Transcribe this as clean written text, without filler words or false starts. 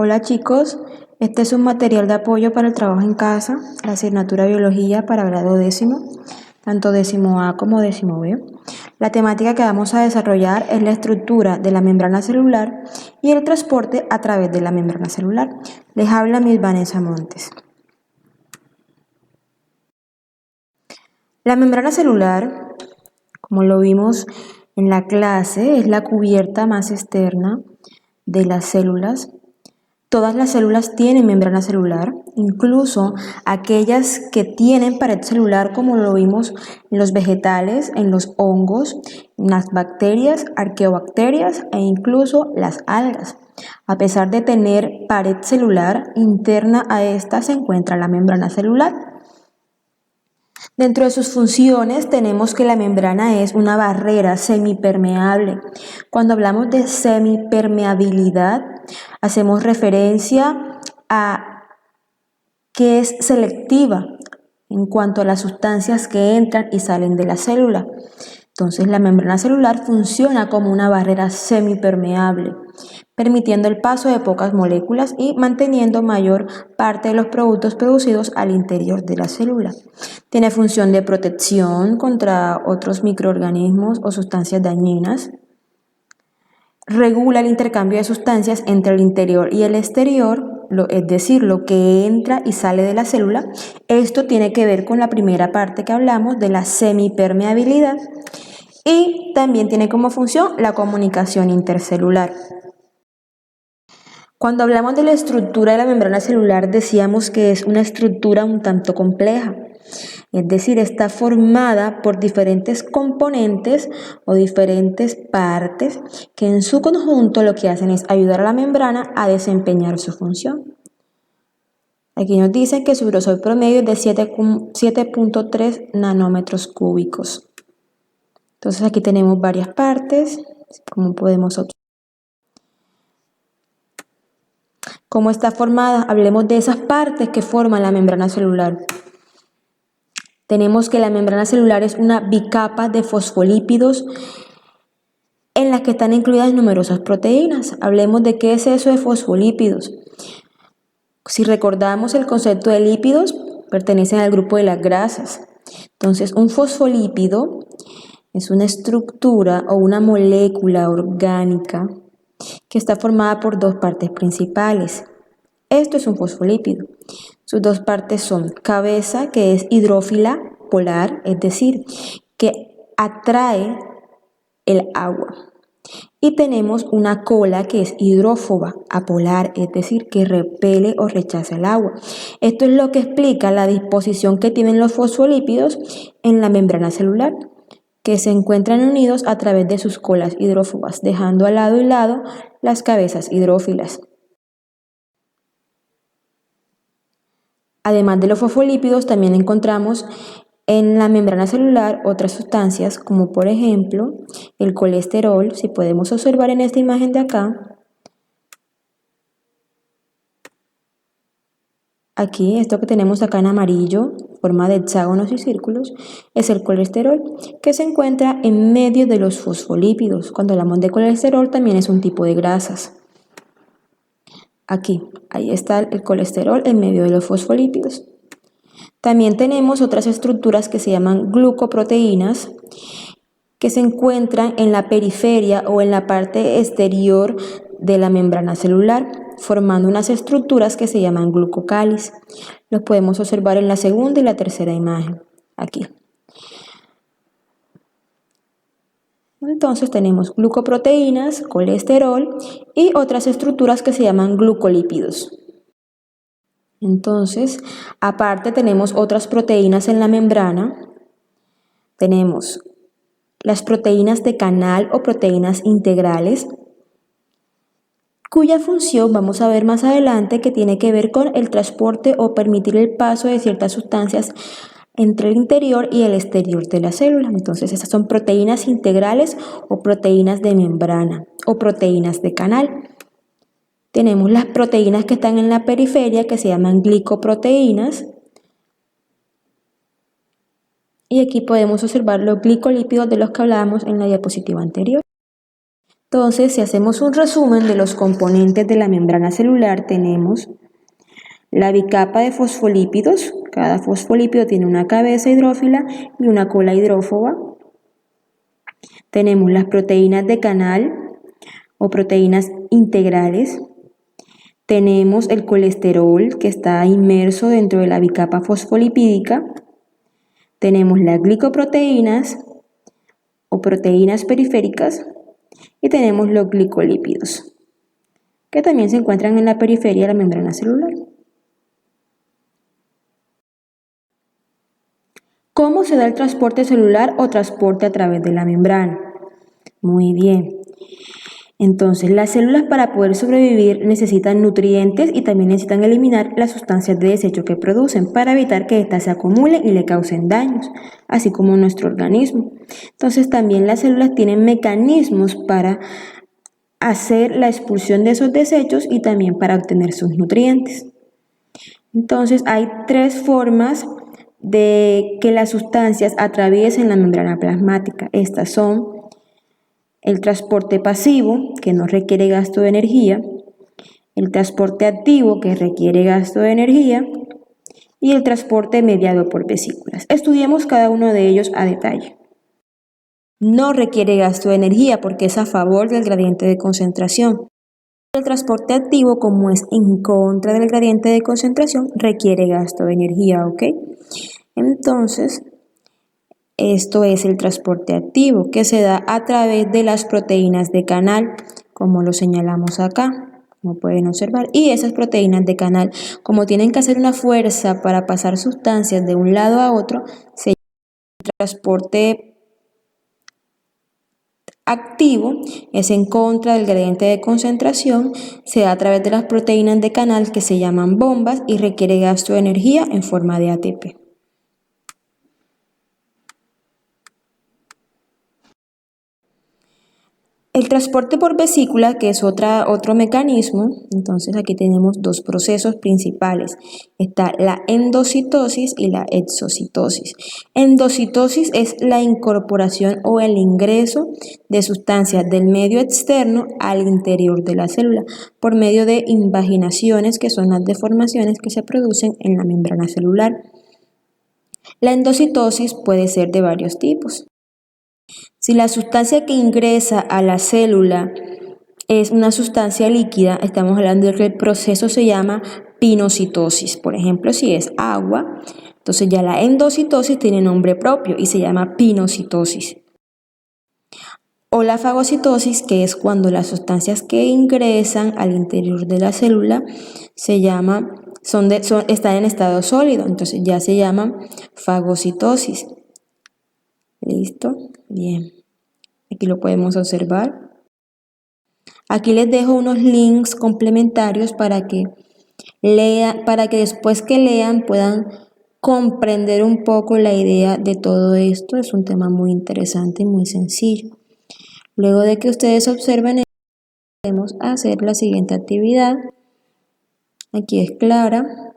Hola chicos, este es un material de apoyo para el trabajo en casa, la asignatura Biología para grado décimo, tanto décimo A como décimo B. La temática que vamos a desarrollar es la estructura de la membrana celular y el transporte a través de la membrana celular. Les habla Miss Vanessa Montes. La membrana celular, como lo vimos en la clase, es la cubierta más externa de las células. Todas las células tienen membrana celular, incluso aquellas que tienen pared celular, como lo vimos en los vegetales, en los hongos, en las bacterias, arqueobacterias e incluso las algas. A pesar de tener pared celular, interna a esta se encuentra la membrana celular. Dentro de sus funciones tenemos que la membrana es una barrera semipermeable. Cuando hablamos de semipermeabilidad, hacemos referencia a que es selectiva en cuanto a las sustancias que entran y salen de la célula. Entonces, la membrana celular funciona como una barrera semipermeable, permitiendo el paso de pocas moléculas y manteniendo mayor parte de los productos producidos al interior de la célula. Tiene función de protección contra otros microorganismos o sustancias dañinas. Regula el intercambio de sustancias entre el interior y el exterior, es decir, lo que entra y sale de la célula. Esto tiene que ver con la primera parte que hablamos de la semipermeabilidad y también tiene como función la comunicación intercelular. Cuando hablamos de la estructura de la membrana celular decíamos que es una estructura un tanto compleja. Es decir, está formada por diferentes componentes o diferentes partes que en su conjunto lo que hacen es ayudar a la membrana a desempeñar su función. Aquí nos dice que su grosor promedio es de 7.3 nanómetros cúbicos. Entonces aquí tenemos varias partes, como podemos observar. ¿Cómo está formada? Hablemos de esas partes que forman la membrana celular. Tenemos que la membrana celular es una bicapa de fosfolípidos en las que están incluidas numerosas proteínas. Hablemos de qué es eso de fosfolípidos. Si recordamos el concepto de lípidos, pertenecen al grupo de las grasas. Entonces, un fosfolípido es una estructura o una molécula orgánica que está formada por dos partes principales. Esto es un fosfolípido. Sus dos partes son cabeza, que es hidrófila polar, es decir, que atrae el agua. Y tenemos una cola que es hidrófoba, apolar, es decir, que repele o rechaza el agua. Esto es lo que explica la disposición que tienen los fosfolípidos en la membrana celular, que se encuentran unidos a través de sus colas hidrófobas, dejando al lado y lado las cabezas hidrófilas. Además de los fosfolípidos, también encontramos en la membrana celular otras sustancias como por ejemplo el colesterol, si podemos observar en esta imagen de acá. Aquí, esto que tenemos acá en amarillo, forma de hexágonos y círculos, es el colesterol que se encuentra en medio de los fosfolípidos. Cuando hablamos de colesterol también es un tipo de grasas. Aquí, ahí está el colesterol en medio de los fosfolípidos. También tenemos otras estructuras que se llaman glucoproteínas, que se encuentran en la periferia o en la parte exterior de la membrana celular, formando unas estructuras que se llaman glucocáliz. Los podemos observar en la segunda y la tercera imagen, aquí. Entonces tenemos glucoproteínas, colesterol y otras estructuras que se llaman glucolípidos. Entonces, aparte tenemos otras proteínas en la membrana. Tenemos las proteínas de canal o proteínas integrales, cuya función vamos a ver más adelante que tiene que ver con el transporte o permitir el paso de ciertas sustancias entre el interior y el exterior de la célula. Entonces, esas son proteínas integrales o proteínas de membrana o proteínas de canal. Tenemos las proteínas que están en la periferia que se llaman glicoproteínas. Y aquí podemos observar los glicolípidos de los que hablábamos en la diapositiva anterior. Entonces, si hacemos un resumen de los componentes de la membrana celular, tenemos la bicapa de fosfolípidos. Cada fosfolípido tiene una cabeza hidrófila y una cola hidrófoba. Tenemos las proteínas de canal o proteínas integrales. Tenemos el colesterol que está inmerso dentro de la bicapa fosfolipídica. Tenemos las glicoproteínas o proteínas periféricas y tenemos los glicolípidos, que también se encuentran en la periferia de la membrana celular. ¿Cómo se da el transporte celular o transporte a través de la membrana? Muy bien. Entonces, las células para poder sobrevivir necesitan nutrientes y también necesitan eliminar las sustancias de desecho que producen para evitar que éstas se acumulen y le causen daños, así como nuestro organismo. Entonces, también las células tienen mecanismos para hacer la expulsión de esos desechos y también para obtener sus nutrientes. Entonces, hay tres formas de que las sustancias atraviesen la membrana plasmática. Estas son el transporte pasivo, que no requiere gasto de energía, el transporte activo, que requiere gasto de energía, y el transporte mediado por vesículas. Estudiemos cada uno de ellos a detalle. No requiere gasto de energía porque es a favor del gradiente de concentración. El transporte activo, como es en contra del gradiente de concentración, requiere gasto de energía, ¿ok? Entonces, esto es el transporte activo que se da a través de las proteínas de canal, como lo señalamos acá, como pueden observar. Y esas proteínas de canal, como tienen que hacer una fuerza para pasar sustancias de un lado a otro, se llama transporte activo, es en contra del gradiente de concentración, se da a través de las proteínas de canal que se llaman bombas y requiere gasto de energía en forma de ATP. El transporte por vesícula, que es otro mecanismo, entonces aquí tenemos dos procesos principales. Está la endocitosis y la exocitosis. Endocitosis es la incorporación o el ingreso de sustancias del medio externo al interior de la célula por medio de invaginaciones, que son las deformaciones que se producen en la membrana celular. La endocitosis puede ser de varios tipos. Si la sustancia que ingresa a la célula es una sustancia líquida, estamos hablando de que el proceso se llama pinocitosis. Por ejemplo, si es agua, entonces ya la endocitosis tiene nombre propio y se llama pinocitosis. O la fagocitosis, que es cuando las sustancias que ingresan al interior de la célula están en estado sólido, entonces ya se llama fagocitosis. ¿Listo? Bien. Aquí lo podemos observar. Aquí les dejo unos links complementarios para que después que lean puedan comprender un poco la idea de todo esto. Es un tema muy interesante y muy sencillo. Luego de que ustedes observen, podemos hacer la siguiente actividad. Aquí es Clara.